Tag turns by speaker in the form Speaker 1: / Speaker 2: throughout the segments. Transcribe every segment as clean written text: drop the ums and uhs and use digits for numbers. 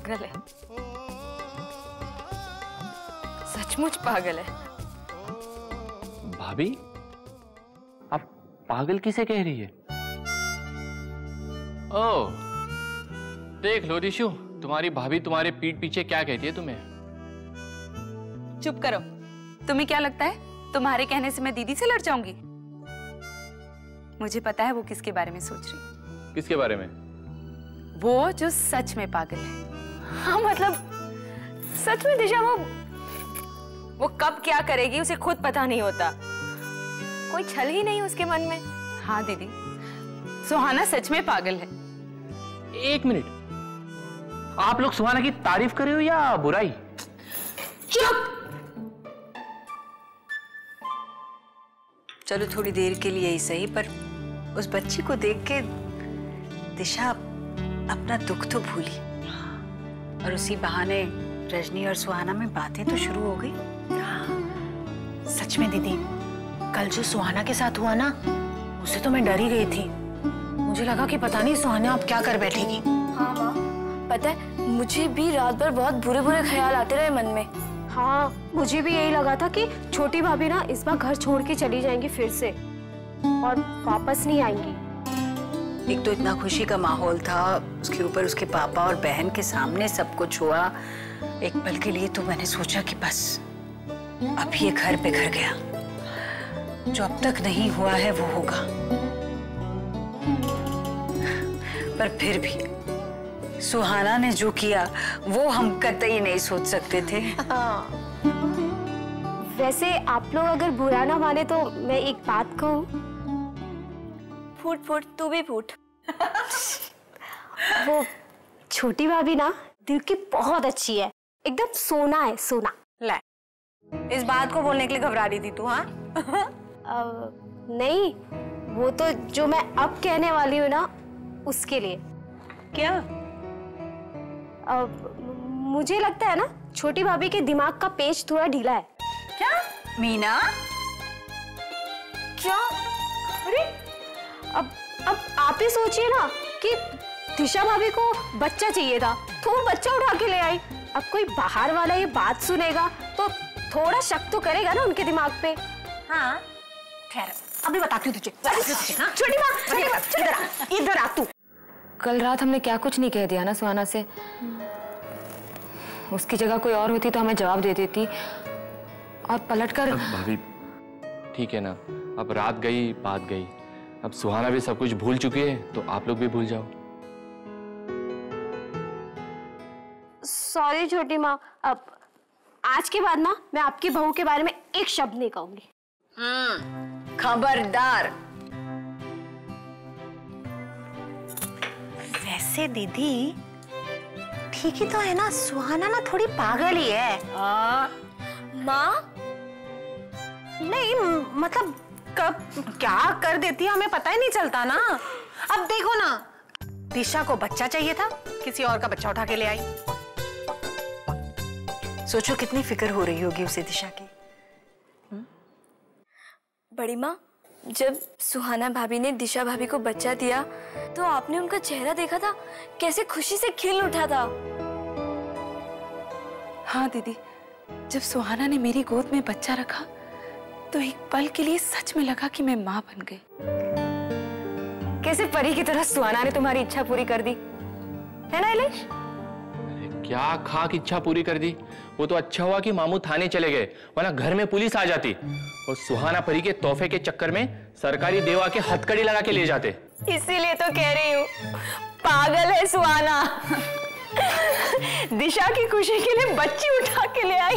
Speaker 1: पागल है, सचमुच पागल है।
Speaker 2: भाभी, आप पागल किसे कह रही है? ओह, देख लो दिशु, तुम्हारी भाभी तुम्हारे पीठ पीछे क्या कहती है तुम्हें।
Speaker 1: चुप करो। तुम्हें क्या लगता है तुम्हारे कहने से मैं दीदी से लड़ जाऊंगी? मुझे पता है वो किसके बारे में सोच रही।
Speaker 2: किसके बारे में?
Speaker 1: वो जो सच में पागल है। हाँ मतलब सच में दिशा, वो कब क्या करेगी उसे खुद पता नहीं होता। कोई छल ही नहीं उसके मन में। हाँ दीदी, सुहाना सच में पागल है।
Speaker 2: एक मिनट, आप लोग सुहाना की तारीफ कर रहे हो या बुराई?
Speaker 1: चुप।
Speaker 3: चलो थोड़ी देर के लिए ही सही, पर उस बच्ची को देख के दिशा अपना दुख तो भूली, और उसी बहाने रजनी और सुहाना में बातें तो शुरू हो गई।
Speaker 4: सच में दीदी, कल जो सुहाना के साथ हुआ ना, उससे तो मैं डर ही गई थी। मुझे लगा कि पता नहीं सुहाना अब क्या कर बैठेगी।
Speaker 5: हाँ माँ, पता है मुझे भी रात भर बहुत बुरे बुरे ख्याल आते रहे मन में।
Speaker 4: हाँ, मुझे भी यही लगा था कि छोटी भाभी ना इस बार घर छोड़ के चली जाएंगी फिर से, और वापस नहीं आएंगी।
Speaker 3: एक तो इतना खुशी का माहौल था, उसके ऊपर उसके पापा और बहन के सामने सब कुछ हुआ। एक पल के लिए तो मैंने सोचा कि बस अब ये घर पे घर गया, जो अब तक नहीं हुआ है वो होगा। पर फिर भी सुहाना ने जो किया वो हम कतई नहीं सोच सकते थे।
Speaker 4: वैसे आप लोग अगर बुरा ना माने तो मैं एक बात कहूँ।
Speaker 5: फूट फूट, तू भी फूट।
Speaker 4: वो छोटी भाभी ना दिल की बहुत अच्छी है, एकदम सोना है, सोना।
Speaker 5: ले, इस बात को बोलने के लिए घबरा रही थी तू? हाँ
Speaker 4: नहीं, वो तो जो मैं अब कहने वाली हूँ ना उसके लिए।
Speaker 3: क्या?
Speaker 4: मुझे लगता है ना छोटी भाभी के दिमाग का पेच थोड़ा ढीला है।
Speaker 3: क्या मीना?
Speaker 4: क्या? अरे अब आप ही सोचिए ना कि दिशा भाभी को बच्चा चाहिए था तो वो बच्चा उठा के ले आई। अब कोई बाहर वाला ये बात सुनेगा तो थोड़ा शक तो करेगा ना उनके दिमाग पे।
Speaker 5: हाँ
Speaker 4: खैर, अभी बताती हूँ तुझे। छोटी माँ, इधर आ तू।
Speaker 1: कल रात हमने क्या कुछ नहीं कह दिया ना सुहाना से। उसकी जगह कोई और होती तो हमें जवाब दे देती और पलटकर।
Speaker 2: भाभी ठीक है ना, अब रात गई बात गई, अब सुहाना भी सब कुछ भूल चुकी है तो आप लोग भी भूल जाओ।
Speaker 4: सॉरी छोटी माँ, अब आज के बाद ना मैं आपकी बहू के बारे में एक शब्द नहीं कहूंगी।
Speaker 3: खबरदार।
Speaker 4: वैसे दीदी ठीक ही तो है ना, सुहाना ना थोड़ी पागल ही है।
Speaker 5: माँ
Speaker 4: नहीं मतलब कब क्या कर देती है हमें पता ही नहीं चलता ना। अब देखो ना, दिशा को बच्चा चाहिए था, किसी और का बच्चा उठा के ले आई।
Speaker 3: सोचो कितनी फिक्र हो रही होगी उसे दिशा की।
Speaker 5: बड़ी माँ, जब सुहाना भाभी ने दिशा भाभी को बच्चा दिया तो आपने उनका चेहरा देखा था, कैसे खुशी से खिल उठा था।
Speaker 1: हाँ दीदी, जब सुहाना ने मेरी गोद में बच्चा रखा तो एक पल के लिए सच में लगा कि मैं माँ बन गई। कैसे परी की तरह सुहाना ने तुम्हारी इच्छा पूरी कर दी, है ना इलेश?
Speaker 2: क्या खाक इच्छा पूरी कर दी? वो तो अच्छा हुआ कि मामू थाने चले गए, वरना घर में पुलिस आ जाती और सुहाना परी के तोहफे के चक्कर में सरकारी देवा के हथकड़ी लगा के ले जाते।
Speaker 5: इसीलिए तो कह रही हूँ, पागल है सुहाना। दिशा की खुशी के लिए बच्ची उठा के ले आई।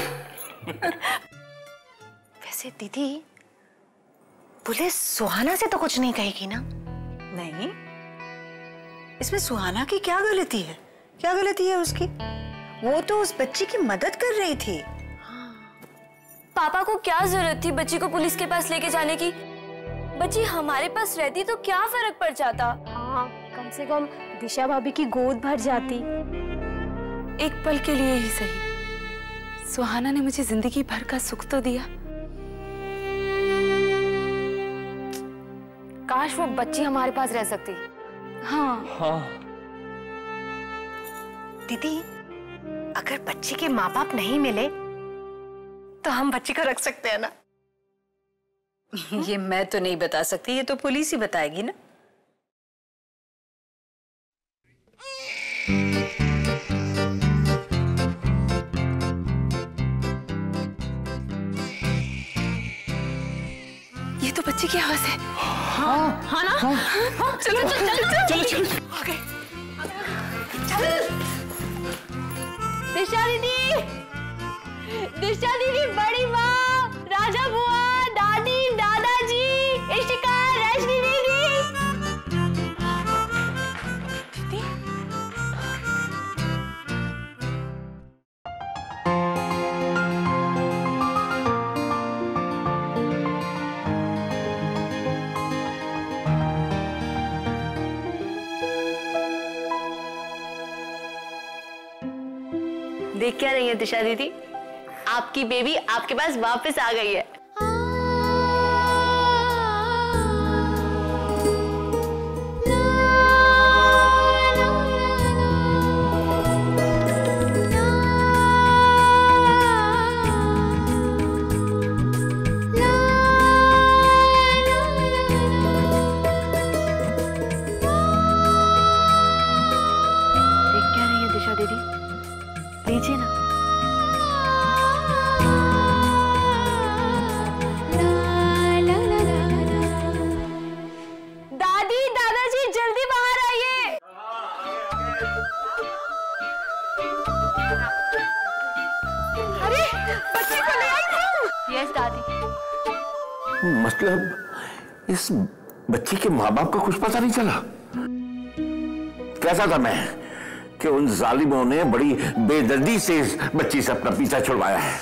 Speaker 4: वैसे दीदी पुलिस सुहाना से तो कुछ नहीं कहेगी ना?
Speaker 3: नहीं, इसमें सुहाना की क्या गलती है? क्या गलती है उसकी? वो तो उस बच्ची की मदद कर रही थी।
Speaker 5: पापा को क्या जरूरत थी बच्ची को पुलिस के पास लेके जाने की? बच्ची हमारे पास रहती तो क्या फर्क पड़ जाता?
Speaker 4: हाँ, कम से कम दिशा भाभी की गोद भर जाती।
Speaker 1: एक पल के लिए ही सही, सुहाना ने मुझे जिंदगी भर का सुख तो दिया। काश वो बच्ची हमारे पास रह सकती। हाँ
Speaker 2: हाँ
Speaker 4: दीदी, अगर बच्ची के माँ बाप नहीं मिले तो हम बच्ची को रख सकते हैं ना?
Speaker 3: ये मैं तो नहीं बता सकती, ये तो पुलिस ही बताएगी ना।
Speaker 1: ये तो बच्ची की आवाज है।
Speaker 4: हाँ ना? हाँ, चलो चलो चलो चलो चलो आ गए।
Speaker 5: दिशा दीदी, दिशा दीदी, बड़ी माँ, राजा बुआ, दादी, दादाजी, इशिका, रजनी दीदी। देख क्या रही है दिशा दीदी? आपकी बेबी आपके पास वापस आ गई है। देख क्या रही है दिशा दीदी? लीजिए ना। दादी, दादाजी, जल्दी बाहर आइए।
Speaker 4: अरे बच्ची को ले आई तुम?
Speaker 5: यस दादी।
Speaker 6: मतलब इस बच्ची के माँ बाप का कुछ पता नहीं चला? कैसा था मैं कि उन जालिमों ने बड़ी बेदर्दी से इस बच्ची से अपना पीछा छुड़वाया है।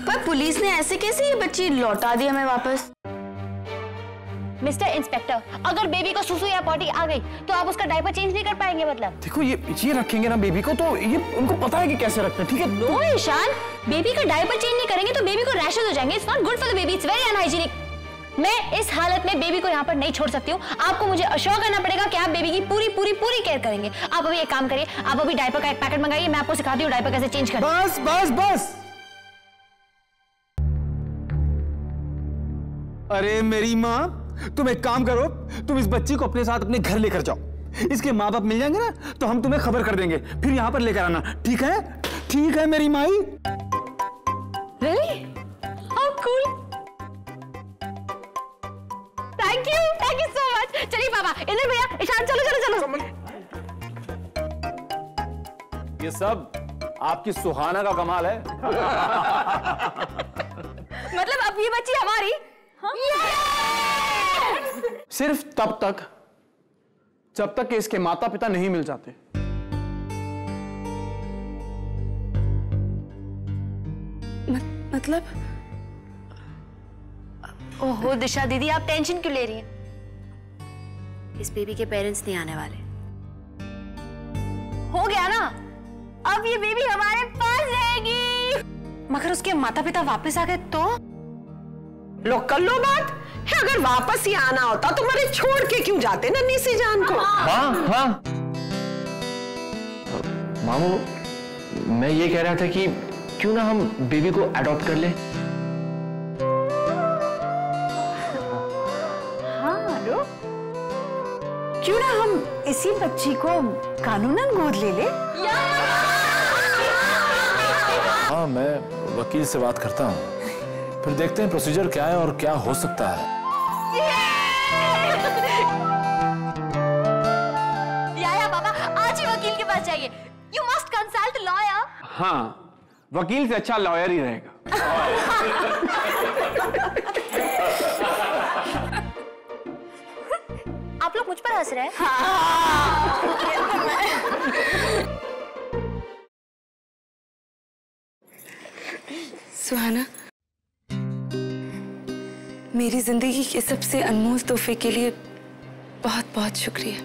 Speaker 5: पर पुलिस ने ऐसे कैसे ये बच्ची लौटा दी हमें वापस? मिस्टर इंस्पेक्टर, अगर बेबी को सुसु या पॉटी आ गई तो आप उसका डायपर चेंज नहीं कर पाएंगे? मतलब
Speaker 7: देखो ये रखेंगे ना बेबी को, तो ये उनको पता है कि कैसे रखना है, ठीक है?
Speaker 5: नो ईशान, बेबी का डायपर चेंज नहीं करेंगे तो बेबी को रैशेस हो जाएंगे। It's not good for the baby, it's very unhygienic. मैं इस हालत में बेबी को यहाँ पर नहीं छोड़ सकती हूँ। आपको मुझे अश्योर करना पड़ेगा कि आप बेबी की पूरी पूरी पूरी केयर करेंगे। आप अभी एक काम करिए, आप अभी डायपर का एक पैकेट मंगाइए, मैं आपको सिखाती हूँ डायपर कैसे चेंज करना।
Speaker 7: बस बस बस। अरे मेरी माँ, तुम एक काम करो, तुम इस बच्ची को अपने साथ अपने घर लेकर जाओ। इसके माँ बाप मिल जाएंगे ना तो हम तुम्हें खबर कर देंगे, फिर यहाँ पर लेकर आना, ठीक है? ठीक है मेरी माई।
Speaker 5: Really? How cool! Thank you so much. चलिए पापा, इधर भैया, ईशान चलो चलो चलो।
Speaker 7: ये सब आपकी सुहाना का कमाल है।
Speaker 1: मतलब अब ये बच्ची हमारी? हाँ?
Speaker 7: सिर्फ तब तक जब तक कि इसके माता पिता नहीं मिल जाते।
Speaker 1: मतलब?
Speaker 5: ओहो दिशा दीदी, आप टेंशन क्यों ले रही हैं? इस बेबी के पेरेंट्स नहीं आने वाले। हो गया ना, अब ये बेबी हमारे पास रहेगी।
Speaker 4: मगर उसके माता पिता वापस आ गए तो? लो कर लो बात है, अगर वापस ही आना होता तो मेरे छोड़ के क्यों जाते नन्ही सी जान को?
Speaker 2: हाँ हाँ मामू, मैं ये कह रहा था कि क्यों ना हम बेबी को अडॉप्ट कर ले।
Speaker 3: हाँ रो, क्यों ना हम इसी बच्ची को कानूनन गोद ले ले?
Speaker 8: हाँ, मैं वकील से बात करता हूँ, फिर देखते हैं प्रोसीजर क्या है और क्या हो सकता है।
Speaker 5: या पापा, आज ही वकील के पास जाइए। You must consult lawyer.
Speaker 7: हाँ, वकील से अच्छा लॉयर ही रहेगा।
Speaker 5: आप लोग मुझ पर हंस रहे हैं?
Speaker 1: सुहाना, मेरी जिंदगी के सबसे अनमोल तोहफे के लिए बहुत बहुत शुक्रिया।